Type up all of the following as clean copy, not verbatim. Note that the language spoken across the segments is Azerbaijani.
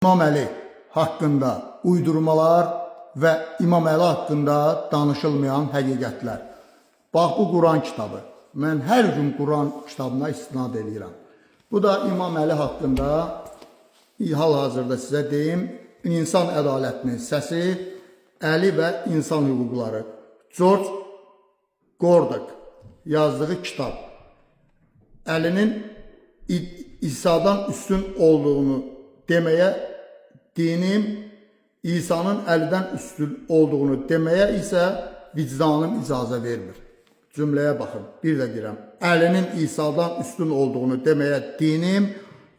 İmam Əli haqqında uydurmalar və İmam Əli haqqında danışılmayan həqiqətlər. Bax, bu Quran kitabı. Mən hər gün Quran kitabına istinad edirəm. Bu da İmam Əli haqqında hal-hazırda sizə deyim, İnsan ədalətinin səsi, Əli və insan hüquqları. George Gordon yazdığı kitab. Əlinin İsa'dan üstün olduğunu deməyə, dinim İsa'nın Əlidən üstün olduğunu deməyə isə vicdanım icazə vermir. Cümləyə baxın, bir də deyirəm. Əlinin İsa'dan üstün olduğunu deməyə dinim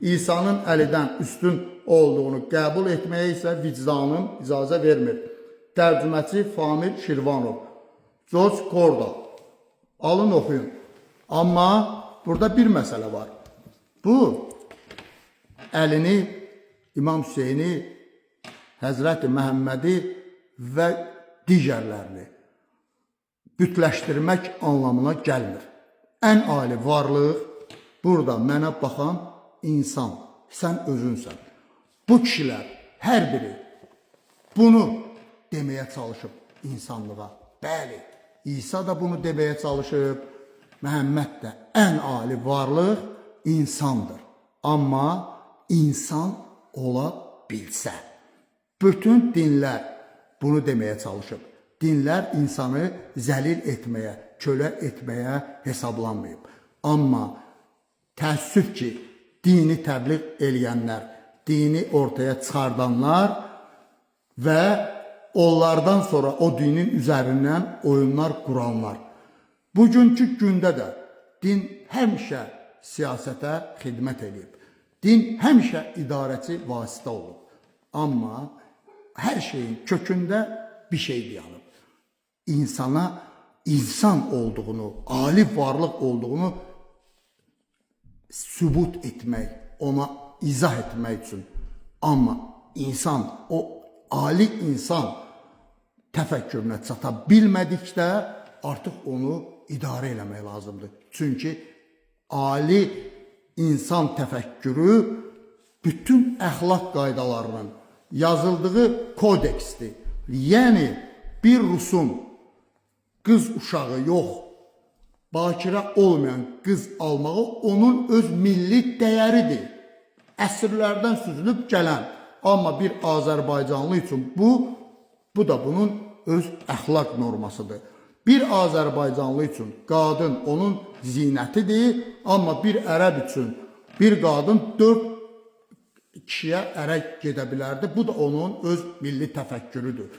İsa'nın Əlidən üstün olduğunu qəbul etməyə isə vicdanım icazə vermir. Tərcüməçi Famil Şirvanov. George Gordon. Alın oxuyun. Amma burada bir məsələ var. Bu, Əlini, İmam Hüseyni, Həzrəti Məhəmmədi və digərlərini bütləşdirmək anlamına gəlmir. Ən ali varlıq burada mənə baxan insan, sən özünsən. Bu kişilər hər biri bunu deməyə çalışıb insanlığa. Bəli, İsa da bunu deməyə çalışıb, Məhəmməd də ən ali varlıq insandır. Amma insan ola bilsə. Bütün dinlər bunu deməyə çalışıb. Dinlər insanı zəlil etməyə, kölə etməyə hesablanmayıb. Amma təəssüf ki, dini təbliğ eləyənlər, dini ortaya çıxardanlar və onlardan sonra o dinin üzərindən oyunlar quranlar. Bugünkü gündə də din həmişə siyasətə xidmət edib. Din həmişə idarəçi vasitə olub. Amma hər şeyin kökündə bir şey dayanıb. İnsana insan olduğunu, ali varlıq olduğunu sübut etmək, ona izah etmək üçün. Amma insan, o ali insan təfəkkürünə çata bilmədikdə artıq onu idarə eləmək lazımdır. Çünki ali insan təfəkkürü bütün əxlaq qaydalarının yazıldığı kodeksdir. Yəni, bir Rusun qız uşağı yox, bakirə olmayan qız almağı onun öz milli dəyəridir. Əsrlərdən süzülüb gələn. Amma bir Azərbaycanlı üçün bu da bunun öz əxlaq normasıdır. Bir Azərbaycanlı üçün qadın onun zinətidir, amma bir ərəb üçün bir qadın 4 kişiyə ərək gedə bilərdi. Bu da onun öz milli təfəkkürüdür.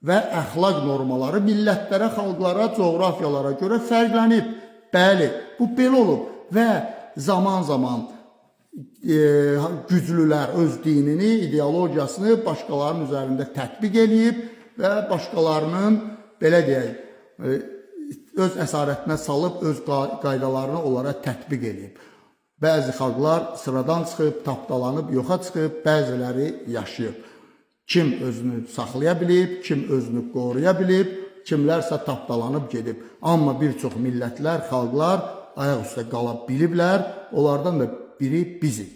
Və əxlaq normaları millətlərə, xalqlara, coğrafiyalara görə fərqlənib. Bəli, bu belə olub və zaman-zaman güclülər öz dinini, ideologiyasını başqalarının üzərində tətbiq edib və başqalarının, belə deyək, öz əsarətinə salıb, öz qaydalarını onlara tətbiq edib. Bəzi xalqlar sıradan çıxıb, tapdalanıb, yoxa çıxıb, bəziləri yaşayıb. Kim özünü saxlaya bilib, kim özünü qoruya bilib, kimlərsə tapdalanıb gedib. Amma bir çox millətlər, xalqlar ayaq üstə qala biliblər, onlardan da biri bizik.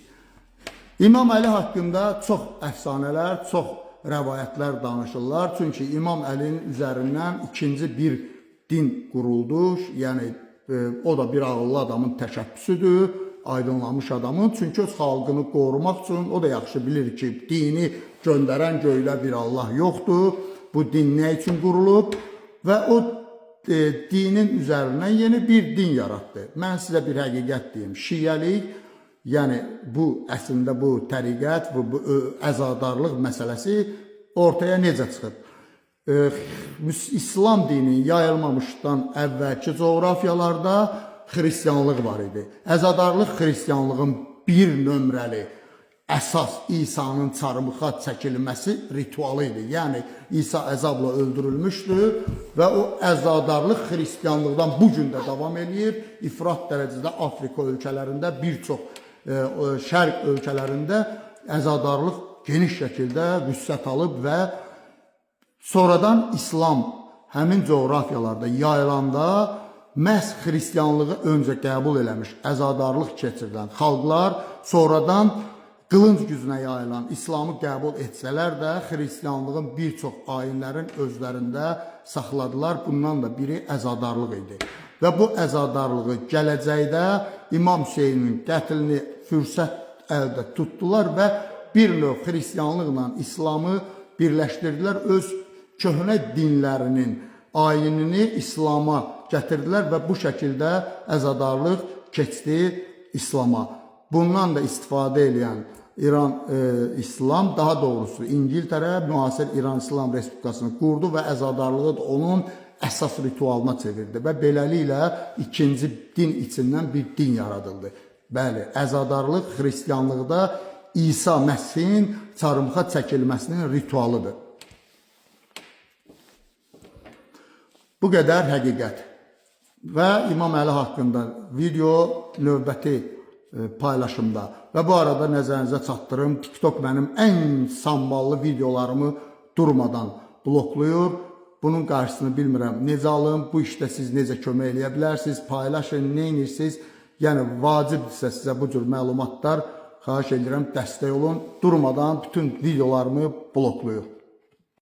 İmam Əli haqqında çox əfsanələr, çox rəvayətlər danışırlar. Çünki İmam Əlinin üzərindən ikinci bir din quruldu. Yəni, o da bir ağıllı adamın təşəbbüsüdür, aydınlanmış adamın. Çünki öz xalqını qorumaq üçün o da yaxşı bilir ki, dini göndərən göylə bir Allah yoxdur. Bu din nə üçün qurulub? Və o dinin üzərindən yeni bir din yaratdı. Mən sizə bir həqiqət deyim. Şiəlik, yəni bu əslində bu təriqət, bu əzadarlıq məsələsi ortaya necə çıxıb? İslam dinin yayılmamışdan əvvəlki coğrafiyalarda xristianlıq var idi. Əzadarlıq xristianlığın bir nömrəli əsas İsa'nın çarmıxa çəkilməsi ritualı idi. Yəni, İsa əzabla öldürülmüşdü və o əzadarlıq xristianlıqdan bu gün də davam edir. İfrat dərəcədə Afrika ölkələrində, bir çox şərq ölkələrində əzadarlıq geniş şəkildə vüsət alıb və sonradan İslam həmin coğrafiyalarda yayılanda məhz xristianlığı öncə qəbul eləmiş, əzadarlıq keçirilən xalqlar sonradan qılınc gücünə yayılan İslamı qəbul etsələr də, xristianlığın bir çox ayinlərin özlərində saxladılar. Bundan da biri əzadarlıq idi. Və bu əzadarlığı gələcəkdə İmam Hüseynin qətlini fürsət əldə tutdular və bir növ xristianlıqla İslamı birləşdirdilər. Öz köhnə dinlərinin ayinini İslama gətirdilər və bu şəkildə əzadarlıq keçdi İslama. Bundan da istifadə edən İslam, daha doğrusu İngiltərə müasir İran İslam Respublikasını qurdu və əzadarlığı da onun əsas ritualına çevirdi və beləliklə ikinci din içindən bir din yaradıldı. Bəli, əzadarlıq xristianlıqda İsa Məsihin çarmıxa çəkilməsinin ritualıdır. Bu qədər həqiqət. Və İmam Əli haqqında video növbəti paylaşımda. Və bu arada nəzərinizə çatdırım, TikTok mənim ən samballı videolarımı durmadan blokluyur. Bunun qarşısını bilmirəm necə alım, bu işdə siz necə kömək eləyə bilərsiniz, paylaşın, nə edirsiniz. Yəni vacibdirsə sizə bu cür məlumatlar, xahiş edirəm dəstək olun. Durmadan bütün videolarımı blokluyur.